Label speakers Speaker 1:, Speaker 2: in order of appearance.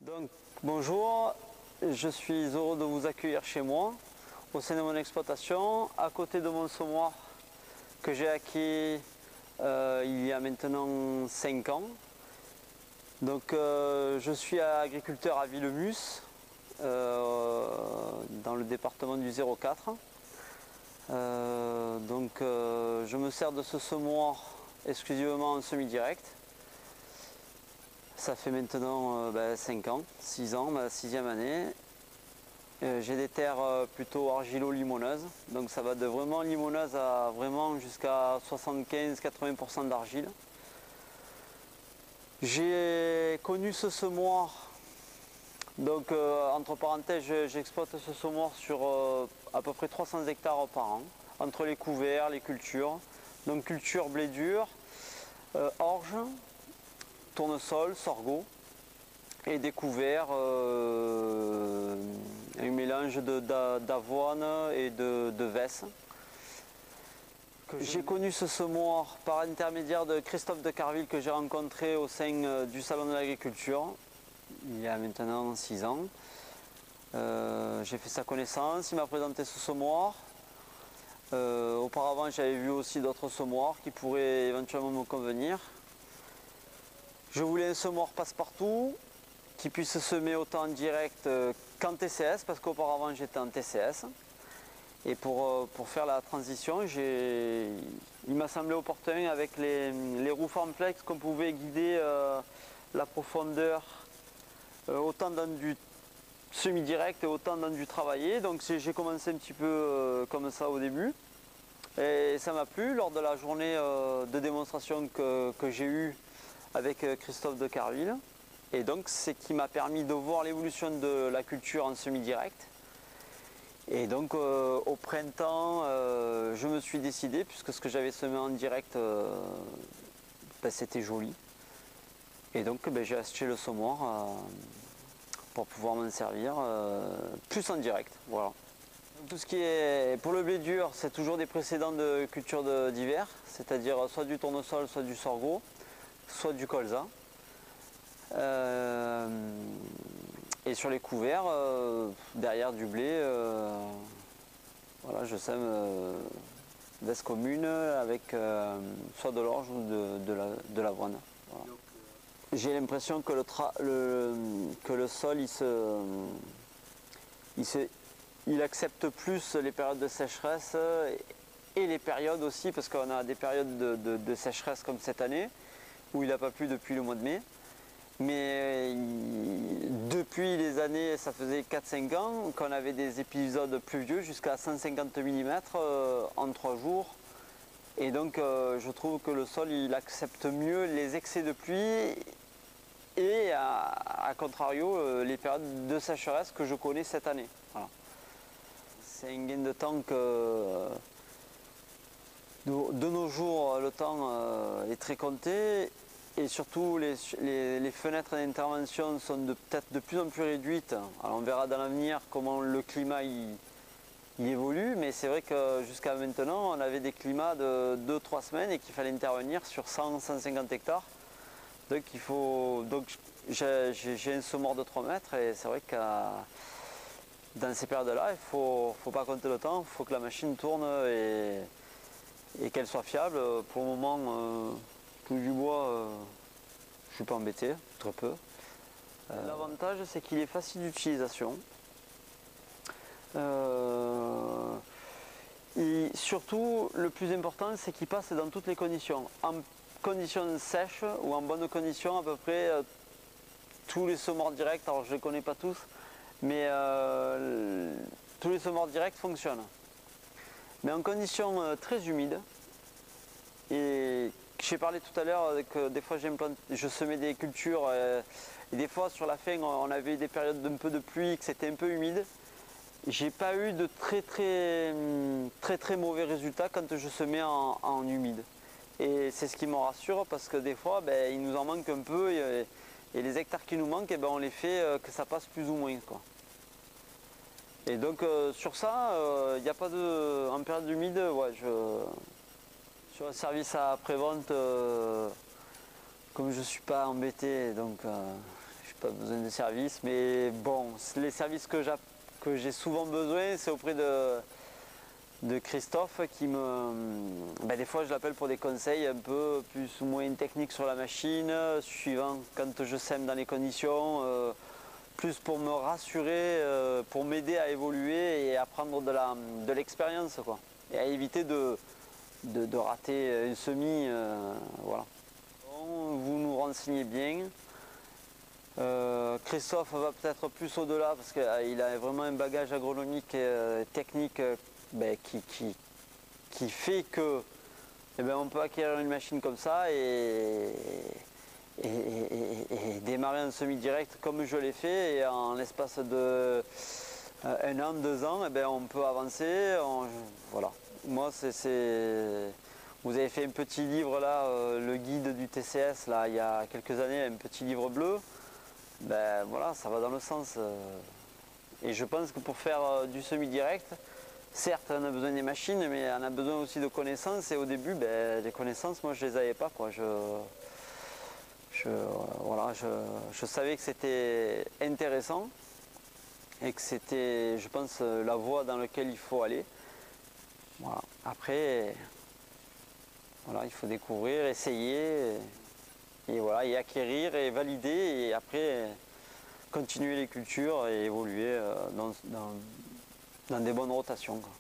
Speaker 1: Donc bonjour, je suis heureux de vous accueillir chez moi, au sein de mon exploitation, à côté de mon semoir que j'ai acquis il y a maintenant 5 ans. Donc je suis agriculteur à Villemus, dans le département du 04. Je me sers de ce semoir exclusivement en semi-direct. Ça fait maintenant 5 ans, 6 ans, ma 6e année. J'ai des terres plutôt argilo-limoneuses, donc ça va de vraiment limoneuse à vraiment jusqu'à 75-80% d'argile. J'ai connu ce semoir, donc entre parenthèses, j'exploite ce semoir sur à peu près 300 hectares par an, entre les couverts, les cultures. Donc culture blé dur, orge, tournesol, sorgho et des couverts, un mélange d'avoine et de vesse. J'ai connu ce semoir par intermédiaire de Christophe de Carville que j'ai rencontré au sein du Salon de l'Agriculture il y a maintenant 6 ans. J'ai fait sa connaissance, il m'a présenté ce semoir. Auparavant j'avais vu aussi d'autres semoirs qui pourraient éventuellement me convenir. Je voulais un semoir passe-partout qui puisse semer autant en direct qu'en TCS, parce qu'auparavant j'étais en TCS. Et pour faire la transition, il m'a semblé opportun avec les roues Farmflex qu'on pouvait guider la profondeur autant dans du semi-direct et autant dans du travaillé. Donc j'ai commencé un petit peu comme ça au début. Et ça m'a plu lors de la journée de démonstration que j'ai eue avec Christophe de Carville. Et donc c'est qui m'a permis de voir l'évolution de la culture en semi-direct. Et donc au printemps, je me suis décidé, puisque ce que j'avais semé en direct, c'était joli. Et donc j'ai acheté le semoir pour pouvoir m'en servir plus en direct. Voilà. Tout ce qui est pour le blé dur, c'est toujours des précédents de culture d'hiver, c'est-à-dire soit du tournesol, soit du sorgho, soit du colza. Et sur les couverts, derrière du blé, voilà, je sème veste commune avec soit de l'orge ou de l'avoine. Voilà. J'ai l'impression que le sol il accepte plus les périodes de sécheresse et les périodes aussi, parce qu'on a des périodes de sécheresse comme cette année où il n'a pas plu depuis le mois de mai. Mais depuis les années, ça faisait 4-5 ans qu'on avait des épisodes pluvieux jusqu'à 150 mm en 3 jours. Et donc je trouve que le sol il accepte mieux les excès de pluie et à contrario les périodes de sécheresse que je connais cette année. Voilà. C'est un gain de temps que de nos jours le temps est très compté. Et surtout, les fenêtres d'intervention sont peut-être de plus en plus réduites. Alors on verra dans l'avenir comment le climat y évolue, mais c'est vrai que jusqu'à maintenant, on avait des climats de 2-3 semaines et qu'il fallait intervenir sur 100-150 hectares. Donc j'ai un semoir de 3 mètres et c'est vrai que dans ces périodes-là, il ne faut pas compter le temps, il faut que la machine tourne et qu'elle soit fiable. Pour le moment, du bois, je ne suis pas embêté, très peu. L'avantage, c'est qu'il est facile d'utilisation. Et surtout, le plus important, c'est qu'il passe dans toutes les conditions. En conditions sèches ou en bonnes conditions, à peu près tous les semoirs directs, alors je ne les connais pas tous, mais tous les semoirs directs fonctionnent. Mais en conditions très humides, et j'ai parlé tout à l'heure que des fois je semais des cultures et des fois sur la fin on avait des périodes d'un peu de pluie, que c'était un peu humide. J'ai pas eu de très mauvais résultats quand je semais en humide. Et c'est ce qui me rassure parce que des fois il nous en manque un peu et les hectares qui nous manquent, on les fait que ça passe plus ou moins, quoi. Et donc sur ça, il n'y a pas de. En période humide, ouais, sur le service après-vente, comme je ne suis pas embêté, donc je pas besoin de service. Mais bon, les services que j'ai souvent besoin, c'est auprès de Christophe qui des fois je l'appelle pour des conseils un peu plus ou moins techniques sur la machine, suivant quand je sème dans les conditions, plus pour me rassurer, pour m'aider à évoluer et à prendre de l'expérience, quoi, et à éviter de rater une semis. Voilà. Bon, vous nous renseignez bien. Christophe va peut-être plus au-delà parce qu'il a vraiment un bagage agronomique et technique qui fait que on peut acquérir une machine comme ça et démarrer un semi-direct comme je l'ai fait, et en l'espace de 1 an, 2 ans, on peut avancer. Voilà. Moi, vous avez fait un petit livre là, le guide du TCS, là, il y a quelques années, un petit livre bleu. Voilà, ça va dans le sens. Et je pense que pour faire du semi-direct, certes, on a besoin des machines, mais on a besoin aussi de connaissances. Et au début, les connaissances, moi, je les avais pas, quoi. Voilà, je savais que c'était intéressant et que c'était, je pense, la voie dans laquelle il faut aller. Voilà. Après, voilà, il faut découvrir, essayer, et voilà, et acquérir et valider, et après continuer les cultures et évoluer dans des bonnes rotations, quoi.